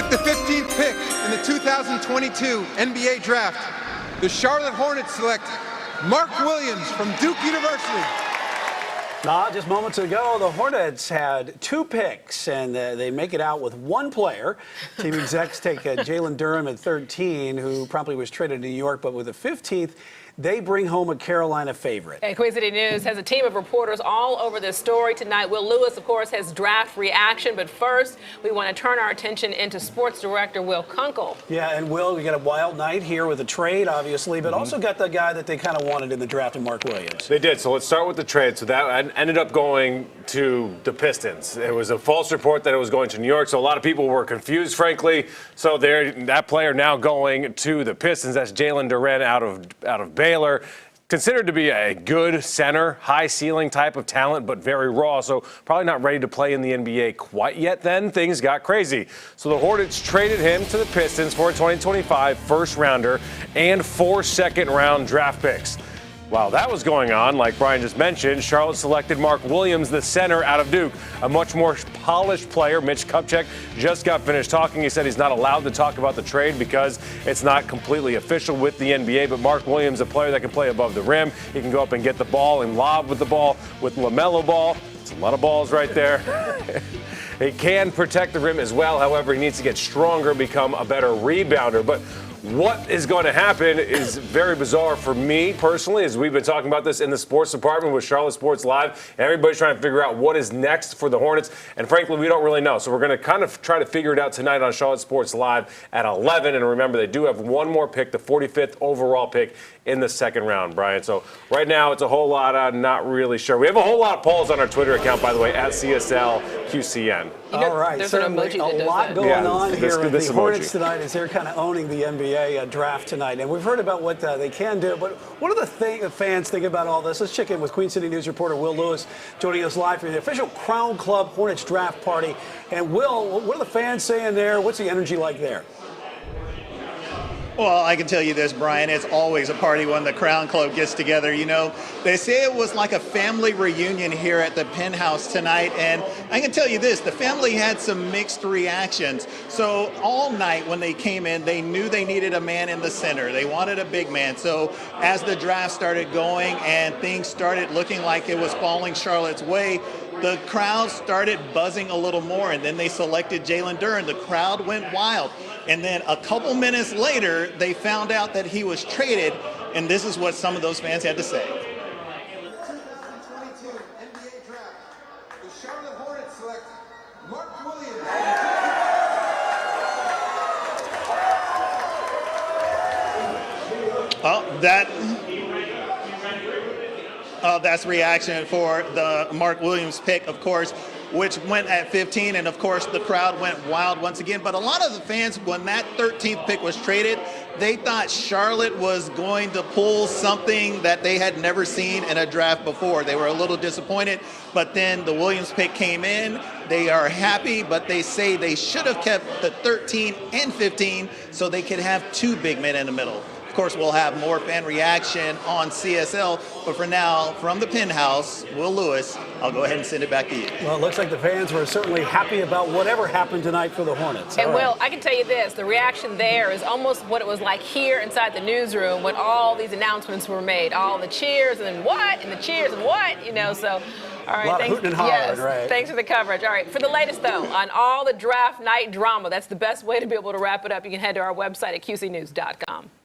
With the 15th pick in the 2022 NBA Draft, the Charlotte Hornets select Mark Williams from Duke University. Just moments ago, the Hornets had 2 picks, and they make it out with 1 player. Team execs take Jalen Durham at 13, who promptly was traded to New York, but with the 15th, they bring home a Carolina favorite. And Queen City News has a team of reporters all over this story tonight. Will Lewis, of course, has draft reaction. But first, we want to turn our attention into sports director Will Kunkel. Yeah, and Will, we got a wild night here with a trade, obviously, but also got the guy that they kind of wanted in the draft, in Mark Williams. They did. So let's start with the trade. So that ended up going to the Pistons. It was a false report that it was going to New York, so a lot of people were confused, frankly. So that player now going to the Pistons. That's Jalen Duren out of Baylor. Considered to be a good center, high ceiling type of talent, but very raw. So probably not ready to play in the NBA quite yet. Then things got crazy. So the Hornets traded him to the Pistons for a 2025 first rounder and 4 second-round draft picks. While that was going on, like Brian just mentioned, Charlotte selected Mark Williams, the center out of Duke, a much more polished player. Mitch Kupchak just got finished talking. He said he's not allowed to talk about the trade because it's not completely official with the NBA, but Mark Williams, a player that can play above the rim. He can go up and get the ball and lob with the ball with LaMelo Ball. It's a lot of balls right there. He can protect the rim as well. However, he needs to get stronger, become a better rebounder. But what is going to happen is very bizarre for me personally, as we've been talking about this in the sports department with Charlotte Sports Live. Everybody's trying to figure out what is next for the Hornets, and frankly, we don't really know. So we're going to kind of try to figure it out tonight on Charlotte Sports Live at 11. And remember, they do have one more pick, the 45th overall pick in the second round, Brian. So right now, it's a whole lot of not really sure. We have a whole lot of polls on our Twitter account, by the way, at CSLQCN. All right, certainly a lot going on here with the Hornets tonight as they're kind of owning the NBA draft tonight. And we've heard about what they can do, but what do the fans think about all this? Let's check in with Queen City News reporter Will Lewis, joining us live for the official Crown Club Hornets draft party. And Will, what are the fans saying there? What's the energy like there? Well, I can tell you this, Brian, it's always a party when the Crown Club gets together. You know, they say it was like a family reunion here at the Penthouse tonight, and I can tell you this, the family had some mixed reactions. So all night when they came in, they knew they needed a man in the center. They wanted a big man. So as the draft started going and things started looking like it was falling Charlotte's way, the crowd started buzzing a little more, and then they selected Jalen Duren. The crowd went wild. And then a couple minutes later, they found out that he was traded, and this is what some of those fans had to say. In the 2022 NBA Draft, the Charlotte Hornets select Mark Williams. That's reaction for the Mark Williams pick, of course, which went at 15, and of course the crowd went wild once again. But a lot of the fans, when that 13th pick was traded, they thought Charlotte was going to pull something that they had never seen in a draft before. They were a little disappointed, but then the Williams pick came in. They are happy, but they say they should have kept the 13 and 15 so they could have 2 big men in the middle. Of course, we'll have more fan reaction on CSL, but for now, from the Penthouse, Will Lewis, I'll go ahead and send it back to you. Well, it looks like the fans were certainly happy about whatever happened tonight for the Hornets. And Will, I can tell you this, the reaction there is almost what it was like here inside the newsroom when all these announcements were made. All the cheers and then what, and the cheers and what, you know, so... All right, a lot of hooting and hollering, right? Thanks for the coverage. All right, for the latest, though, on all the draft night drama, that's the best way to be able to wrap it up. You can head to our website at qcnews.com.